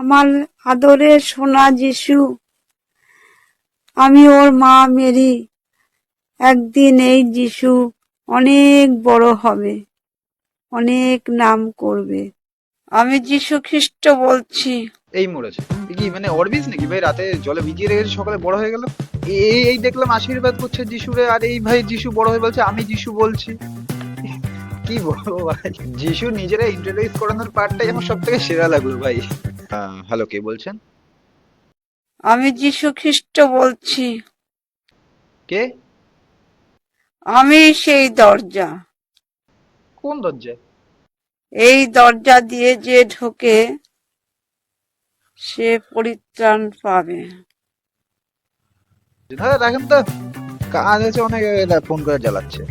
আমার আদরের সোনা যিশু, আমি ওর মা মেরি। একদিন এই যিশু অনেক বড় হবে, অনেক নাম করবে। আমি যিশু খ্রিস্ট বলছি। এই মরেছে কি মানে অরবিজ নাকি ভাই? রাতে জলে ভিজিয়ে রেখেছে, সকালে বড় হয়ে গেল। এই এই দেখলাম আশীর্বাদ করছে যিশুরে, আর এই ভাই যিশু বড় হয়ে বলছে আমি যিশু বলছি। কি বলবো ভাই, যিশু নিজেরা ইন্ট্রোডিউস করানোর পার্টটাই আমার সব থেকে সেরা লাগলো ভাই। হ্যালো, কে বলছেন? আমি যিশু খ্রিস্ট বলছি। কে? আমি সেই দরজা। কোন দরজায়? এই দরজা দিয়ে যে ঢোকে সে পরিত্রাণ পাবে। দাদা রাখেন তো, কাজ আছে অনেক, ফোন করে জ্বালাচ্ছে।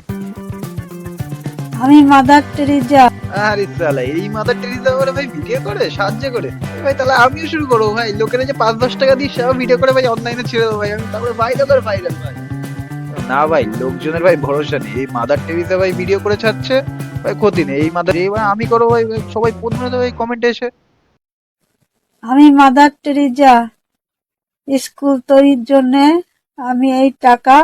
আমি মাদার টেরিজা। আরে সালা, এই মাদার টেরিজা করে ভাই ভিডিও করে সাহায্য করে। ভাই তাহলে আমিও শুরু করবো ভাই, লোকেরা যে 5-10 টাকা দিয়ে সেও ভিডিও করে ভাই অনলাইনে ছেড়ে দেবো ভাই, আমি তারপরে ভাইরাল করে ভাইরাল ভাই। না ভাই, লোকজনের ভাই ভরসা নেই। এই মাদার টেরিজা ভাই ভিডিও করে ছাড়ছে, ভাই ক্ষতি নেই। এই মাদার এই ভাই আমি করবো ভাই, সবাই পড়বে তো ভাই কমেন্টে এসে। আমি মাদার টেরিজা। স্কুল তৈরির জন্য আমি এই টাকা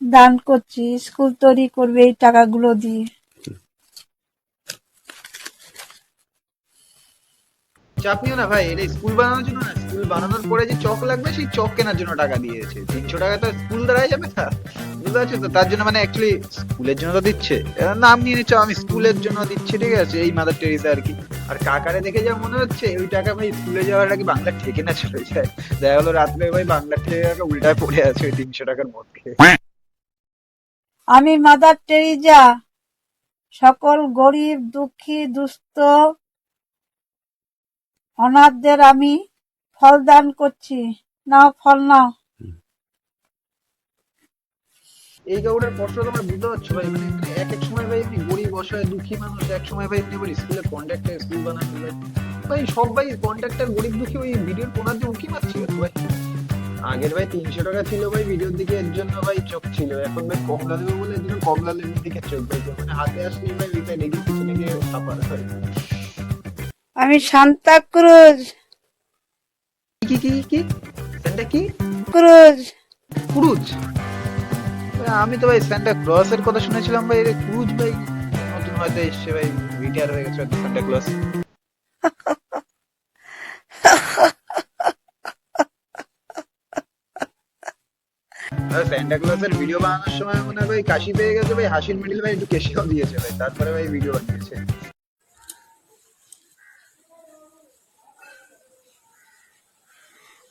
দান করছি। স্কুল তৈরি করবে এই টাকাগুলো দিয়ে। চাপ নিও না ভাই, এটা স্কুল বানানোর জন্য না, স্কুল বানানোর পরে যে চক লাগবে সেই চক কেনার জন্য টাকা দিয়েছে। 300 টাকা তো স্কুল দাঁড়ায় যাবে না, বুঝতে পারছো তো? তার জন্য মানে অ্যাকচুয়ালি স্কুলের জন্য তো দিচ্ছে, নাম নিয়ে নিচ্ছ আমি স্কুলের জন্য দিচ্ছি, ঠিক আছে? এই মাদার টেরিজা আর কি। আর কাকারে দেখে যা মনে হচ্ছে ওই টাকা ভাই স্কুলে যাওয়ার আগে বাংলা ঠেকে না চলে যায়। দেখা গেলো রাত্রে ভাই বাংলা ঠেকে উল্টায় পড়ে আছে ওই 300 টাকার মধ্যে। আমি মাদার টেরিজা সকল গরিব দুঃখী দুস্থ অনাথদের আমি ফল দান করছি। নাও ফল নাও। এই কাউটার কষ্ট তোমরা বুঝতে পারছো ভাই, মানে এক এক সময় ভাই এমনি গরিব অসহায় দুঃখী মানুষ, এক সময় ভাই এমনি আবার স্কুলের কন্ট্রাক্টর, স্কুল বানাতে ভাই ভাই সব ভাই কন্ট্রাক্টর গরিব দুঃখী ওই ভিডিওর কোনার দিয়ে উঁকি মারছিল ভাই। আগের ভাই 300 টাকা ছিল ভাই ভিডিওর দিকে, এর জন্য ভাই চোখ ছিল। এখন ভাই কমলা দেবে বলে এর জন্য কমলা লেবুর দিকে চোখ ভাই, মানে হাতে আসলে ভাই ওইটা রেডি পিছনে গিয়ে ছাপার হয়। আমি সান্তা ক্রুজ। কি কি কি সেন্টা কি? ক্রুজ। ক্রুজ? আমি তো ভাই সান্টা ক্লজ এর কথা শুনেছিলাম ভাই, এটা ক্রুজ ভাই নতুন হয়তো এসছে ভাই, রিটায়ার হয়ে গেছে হয়তো সান্টা ক্লজ। স্যান্টা ক্লজের ভিডিও বানানোর সময় মনে হয় ভাই কাশি পেয়ে গেছে ভাই, হাসির মিডিল ভাই একটু কেশিও দিয়েছে ভাই, তারপরে ভাই ভিডিও বানিয়েছে।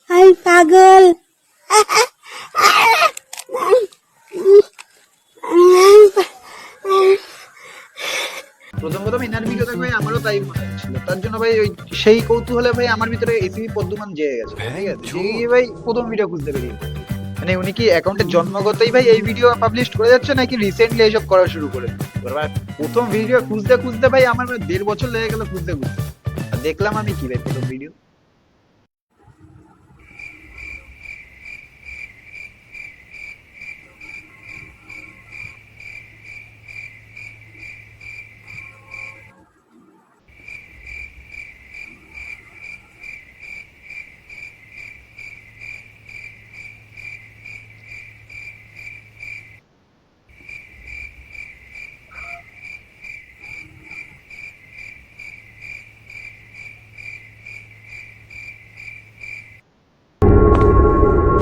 আই পাগল। প্রথম প্রথম এনার ভিডিও দেখে ভাই আমারও তাই মনে হচ্ছিল, তার জন্য ভাই ওই সেই কৌতূহলে ভাই আমার ভিতরে এসিবি পদ্মমান জেগে গেছে, ঠিক আছে? জেগে ভাই প্রথম ভিডিও খুঁজতে বেরিয়ে, মানে উনি কি অ্যাকাউন্টের জন্মগতই ভাই এই ভিডিও পাবলিশ করে যাচ্ছে নাকি রিসেন্টলি এইসব করা শুরু করে? প্রথম ভিডিও খুঁজতে খুঁজতে ভাই আমার 1.5 বছর লেগে গেল খুঁজতে খুঁজতে, আর দেখলাম আমি কি ভাই প্রথম ভিডিও।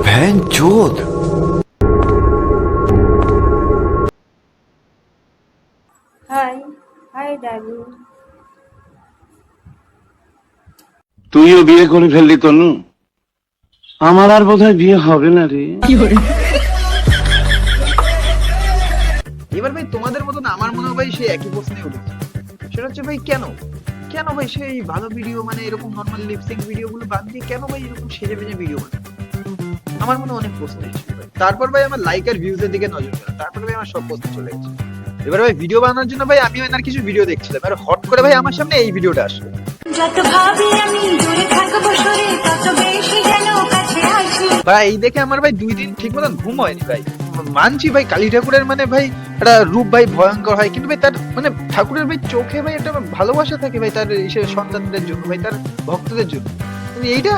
भैंचोद। Hi hi darling. তুইও বিয়ে করে ফেললি তনু, আমার আর বোধহয় বিয়ে হবে না রে। এবার ভাই তোমাদের মতন আমার মনে হয় ভাই সেই একই প্রশ্নে উঠেছে, সেটা হচ্ছে ভাই কেন কেন ভাই সেই ভালো ভিডিও মানে এরকম নর্মাল লিপসিং ভিডিও গুলো বাদ দিয়ে কেন ভাই এরকম সেজে বেজে ভিডিও বানায়? আমার মনে অনেক প্রশ্ন এসেছিল ভাই। তারপর ভাই আমার লাইক আর ভিউজ এর দিকে নজর গেল, তারপরে ভাই আমার সব প্রশ্ন চলে গেছে। এবার ভাই ভিডিও বানানোর জন্য ভাই আমি এনার কিছু ভিডিও দেখছিলাম, আর হট করে ভাই আমার সামনে এই ভিডিওটা আসলো। যত ভাবি আমি দূরে থাকবো সরে তত বেশি যেন কাছে আসি। ভাই এই দেখে আমার ভাই 2 দিন ঠিক মতন ঘুম হয়নি ভাই। মানছি ভাই কালী ঠাকুরের মানে ভাই একটা রূপ ভাই ভয়ঙ্কর হয়, কিন্তু ভাই তার মানে ঠাকুরের ভাই চোখে ভাই একটা ভালোবাসা থাকে ভাই তার সন্তানদের জন্য ভাই, তার ভক্তদের জন্য। এইটা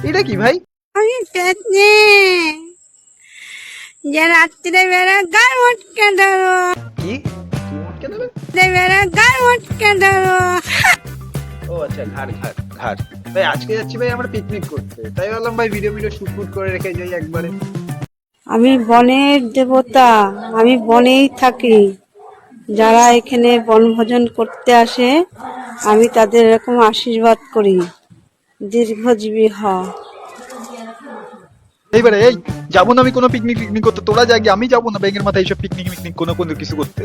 এটা কি ভাই? আমি পেতনি যে রাত্রে বেলা গাল মটকে ধরো, কি কি মটকে দেবে? রাত্রে বেলা গাল মটকে ধরো। ও আচ্ছা, ঘাট ঘাট ঘাট। ভাই আজকে যাচ্ছি ভাই আমরা পিকনিক করতে, তাই ভাবলাম ভাই ভিডিও শুট করে রেখে যাই একবারে। আমি বনের দেবতা, আমি বনেই থাকি। যারা এখানে বনভোজন করতে আসে আমি তাদের এরকম আশীর্বাদ করি, দীর্ঘজীবী হ। এইবারে এই যাবো না আমি কোনো পিকনিক করতে, তোরা যা গিয়ে, আমি যাবো না ব্যাঙের মাথায় এইসব পিকনিক কোনো কিছু করতে।